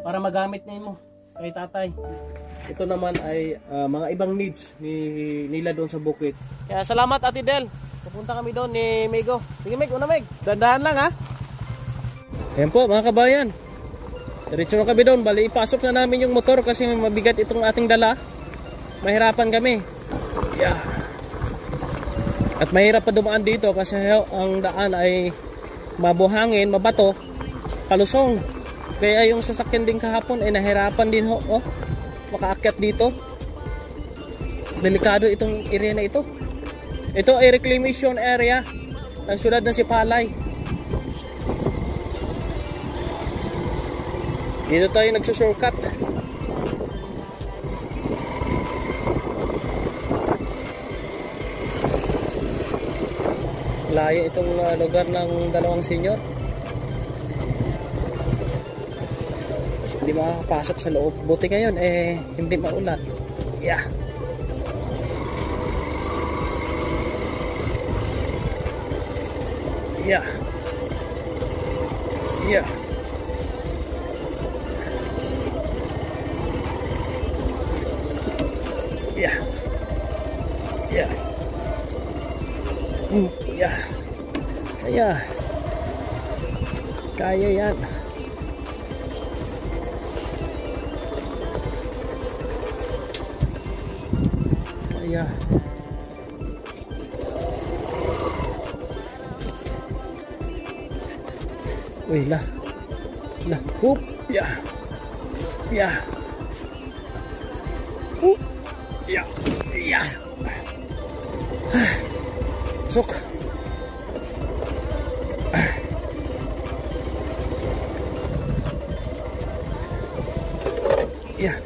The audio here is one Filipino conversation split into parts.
para magamit ninyo kay tatay. Ito naman ay mga ibang needs nila doon sa bukid. Kaya salamat Ate Del. Pupunta kami doon ni Migo. Sige Mig, una Mig. Dandahan lang ha. Ayan po mga kabayan. Diretso na kami doon. Bali ipasok na namin yung motor kasi mabigat itong ating dala. Mahirapan kami. Yeah. At mahirap pa dumaan dito kasi ang daan ay mabuhangin, mabato, palusong. Kaya yung sasakyan din kahapon ay nahirapan din ho. Oh. Makaakyat dito. Delikado itong area na ito. Ito ay reclamation area ng syudad ng Sipalay. Dito tayo nagsusurkat. Layo itong lugar ng dalawang senyor. Hindi makakapasok sa loob. Buti ngayon hindi maulan. Yeah. Yeah. Yeah. Yeah. Yeah. Yeah. Kaya yan. Yeah. Uy, lah. Hup. Yeah. Yeah. Hup. Yeah. Yeah. Sok. Yeah.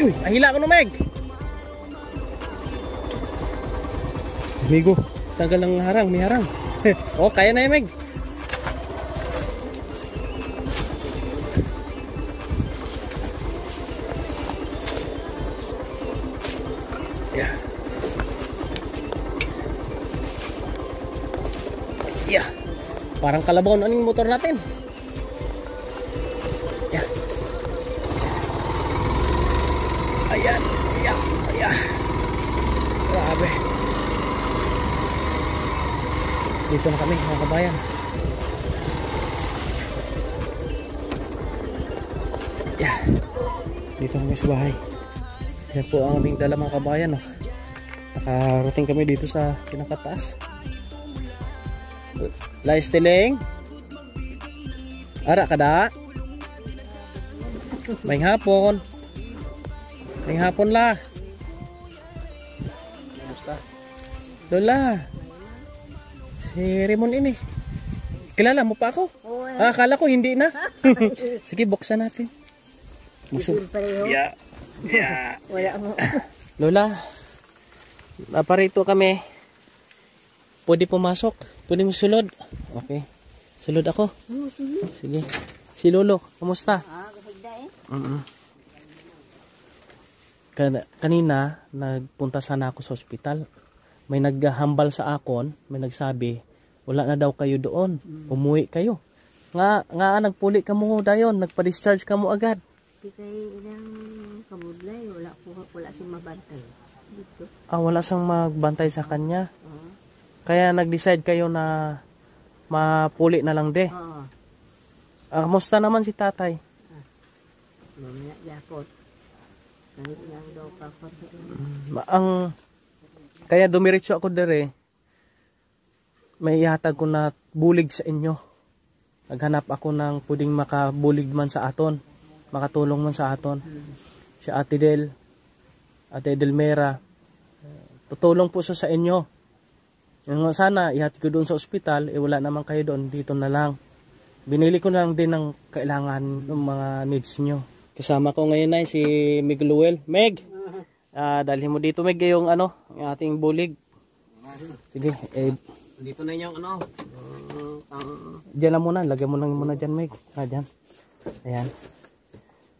Uy, ahila ko na Meg. Migo, tagal ng harang, may harang. Oh, kaya na Meg. Yeah. Yeah. Parang kalabaw na yung motor natin. Yeah. Ayan. Ayan. Grabe. Dito na kami mga kabayan. Yeah. Dito kami sa bahay. Yan po ang aming dala mga kabayan. Oh. Nakarating kami dito sa pinakataas. Lais tiling. Ara kada. May hapon. May hapon la. Kumusta? Lola. Si Raymond ini. Kilala mo pa ako? Akala ko hindi na. Sige, buksan natin. Musog. Yeah. Yeah. Wala mo. Lola. Naparito kami. Pwede pumasok. Pwede mo sulod. Okay. Sulod ako. Sige. Si Lolo, kamusta? Kanina, nagpunta sana ako sa ospital. May naghahambal sa akon, may nagsabi, wala na daw kayo doon. Umuwi kayo. Nga nagpuli ka mo dayon, nagpa-discharge ka mo agad. Kay ilang kabudlay, wala siyang mabantay. Dito. Wala siyang magbantay sa kanya. Kaya nag-decide kayo na mapuli na lang de. Kamusta naman si tatay? Mamaya yapot. Kahit lang daw kapot. Kaya dumiretso ako dere. May ihatag ko na bulig sa inyo. Naghanap ako ng pwedeng makabulig man sa aton. Makatulong man sa aton. Si Ate Delmera. Tutulong po sa inyo. Sana ihatid ko doon sa ospital. Wala naman kayo doon. Dito na lang. Binili ko na lang din ng kailangan ng mga needs nyo. Kasama ko ngayon ay si Miguel. Meg! Dalhin mo dito Meg yung yung ating bulig. Sige. Dito na yung Diyan lang muna. Lagyan mo lang muna dyan Meg. Dyan. Ayan.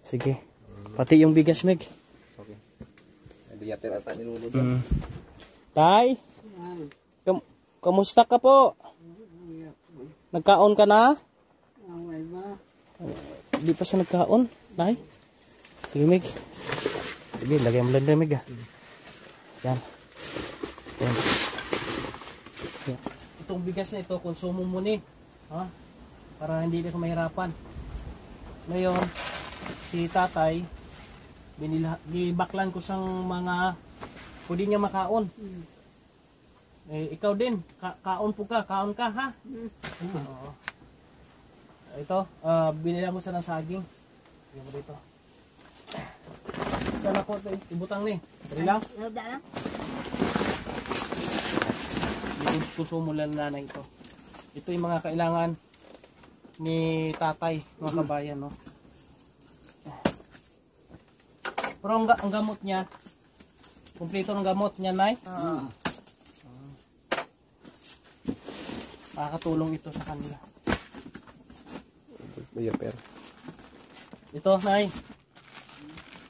Sige. Pati yung bigas Meg. Okay. Hindi yatin ata ni Lolo dyan. Tay! Kamusta ka po? Nagkaon ka na? Hindi pa sa nagkaon, nay. Sige, Meg. Sige, lagyan mo lang din, Meg, ah. Yan. Yan. Yan. Itong bigas na ito, konsumo mo ni. Ha? Para hindi ka mahirapan. Ngayon, si tatay, gibaklan ko sang mga pwede niya makaon. Eh, ikaw din, kaon po ka, kaon ka, ha? Oo. Ito, binila mo sa ng saging. Bigyan mo dito. Saan ako ito, ibutang ni. Dali lang. Lauda lang. Konsumo lang nanay ito. Ito yung mga kailangan ni tatay, mga kabayan, no? Pero ang gamot niya, kumpleto ng gamot niya, nay. Oo. Makakatulong ito sa kanila. Diaper. Ito, nay.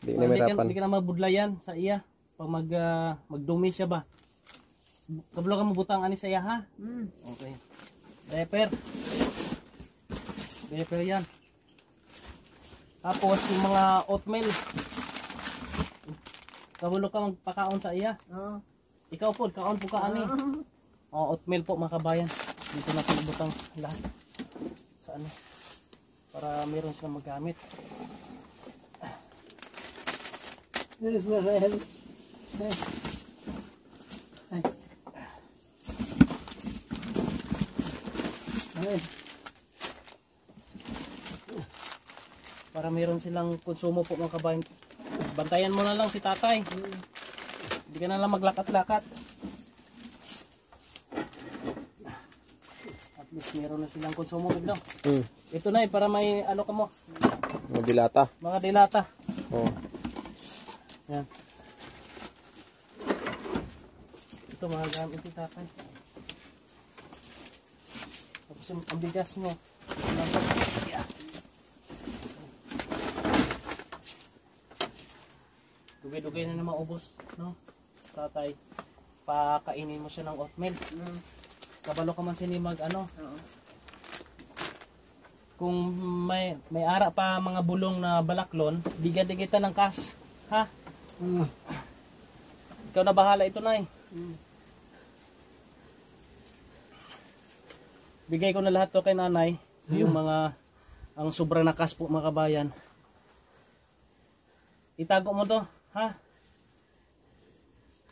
Di na mahirapan. Hindi ka na mabudlayan sa iya. Pag magdumi siya ba? Kablo ka mabutang ani sa iya, ha? Okay. Diaper. Diaper yan. Tapos yung mga oatmeal. Kablo ka magpakaon sa iya. Oo. Ikaw po, kaon po ka ani. Oatmeal po mga kabayan. Dito natin ibutang lahat. Sa ano. Para meron silang magamit. Para meron silang konsumo po mga kabayan. Bantayan mo na lang si tatay. Hindi ka na lang maglakat-lakat. At least meron na silang konsumo daw. Ito na para may ano ka mo. Mga dilata. Mga dilata. Oo. Yan. Ito mga gamit ni tatay. Tapos yung ang bigas mo. Dugay-dugay na naman ubos, no? Tatay, pakainin mo siya ng oatmeal. Kabalo ka man sila mag ano. Oo. Kung may ara pa mga bulong na balaklon, bigyan-digitan ng kas. Ha? Ikaw na bahala ito, nay. Bigay ko na lahat to kay nanay. Yung mga ang sobra na kas po mga kabayan. Itago mo to, ha?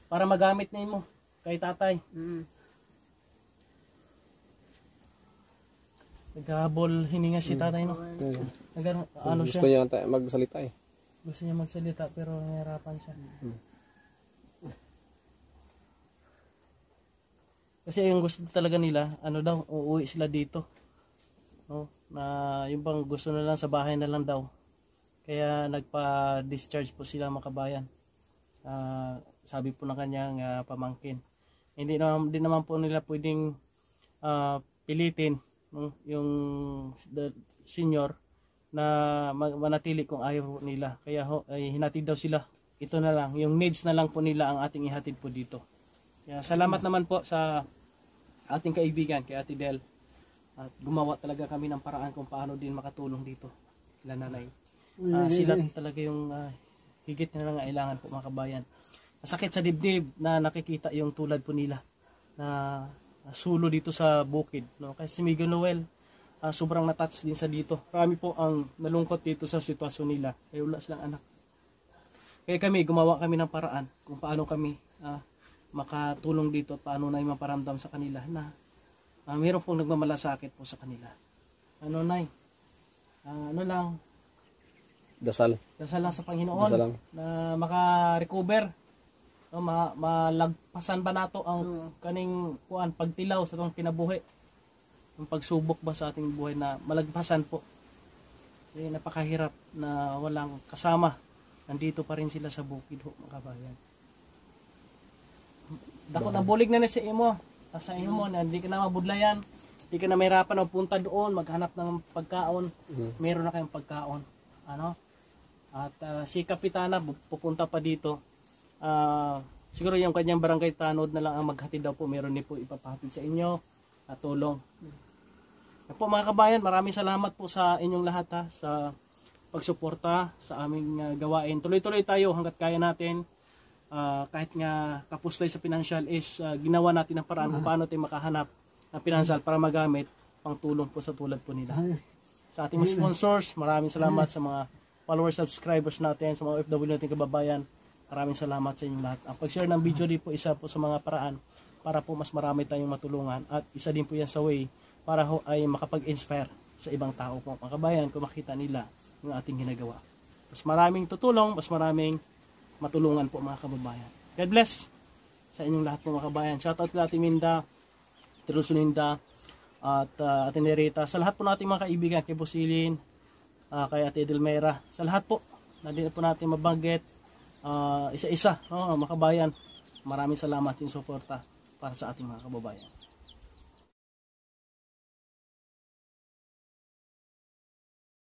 Para magamit ninyo kay tatay. Naghabol hininga si tatay, no? Ano Gusto siya? niya magsalita eh. Gusto niya magsalita pero nahihirapan siya. Kasi yung gusto talaga nila, ano daw, uuwi sila dito. No? Na yung bang gusto na lang sa bahay na lang daw. Kaya nagpa-discharge po sila mga kabayan. Sabi po ng kanyang pamangkin. Hindi naman po nila pwedeng pilitin, no? Yung senior na manatili kung ayaw nila. Kaya ay hinatid daw sila. Ito na lang, yung needs na lang po nila ang ating ihatid po dito. Kaya salamat naman po sa ating kaibigan, kay Ate Del. At gumawa talaga kami ng paraan kung paano din makatulong dito kila nanay. Sila talaga yung higit na nangailangan po mga kabayan. Masakit sa dibdib na nakikita yung tulad po nila na sulo dito sa bukid. No? Kasi si Miguel Noel, sobrang natouch din sa dito. Marami po ang nalungkot dito sa sitwasyon nila. Kaya wala silang anak. Kaya gumawa kami ng paraan kung paano kami makatulong dito at paano na maparamdam sa kanila na mayroon pong nagmamalasakit po sa kanila. Ano, Nay? Ano lang? Dasal. Dasal lang sa Panginoon. Dasal lang. Na maka-recover. No, malagpasan ba nato ang kaning pagtilaw sa itong kinabuhi? Yung pagsubok ba sa ating buhay na malagpasan po? Kasi napakahirap na walang kasama. Nandito pa rin sila sa bukid ho, mga kabayan. Dako na bulig na sa imo. Sa imo na hindi ka na mabudlayan. Hindi ka na mahirapan na punta doon, maghanap ng pagkaon. Meron na kayong pagkaon. Ano? At si Kapitana pupunta pa dito. Siguro yung kanyang barangay tanod na lang ang maghatid daw po. Meron din po ipapahatid sa inyo at tulong. Po mga kabayan, maraming salamat po sa inyong lahat ha, sa pagsuporta sa aming gawain. Tuloy-tuloy tayo hanggat kaya natin. Kahit nga kapos tayo sa financial is ginawa natin ang paraan kung paano tayo makahanap ng financial para magamit pang tulong po sa tulad po nila. Sa ating mga sponsors, maraming salamat sa mga followers, subscribers natin, sa mga OFW natin kababayan. Maraming salamat sa inyong lahat. Ang pag-share ng video din po isa po sa mga paraan para po mas marami tayong matulungan at isa din po yan sa way para ho ay makapag-inspire sa ibang tao po mga kabayan kung makita nila yung ating ginagawa. Mas maraming tutulong, mas maraming matulungan po mga kababayan. God bless sa inyong lahat po mga kababayan. Shoutout kay Ate Minda, Ate Rosulinda, at Ate Nerita. Sa lahat po nating mga kaibigan, kay Busilin, kay Ate Edelmera. Sa lahat po, natin po natin mabanggit isa-isa, mga kababayan. Maraming salamat sa suporta para sa ating mga kababayan.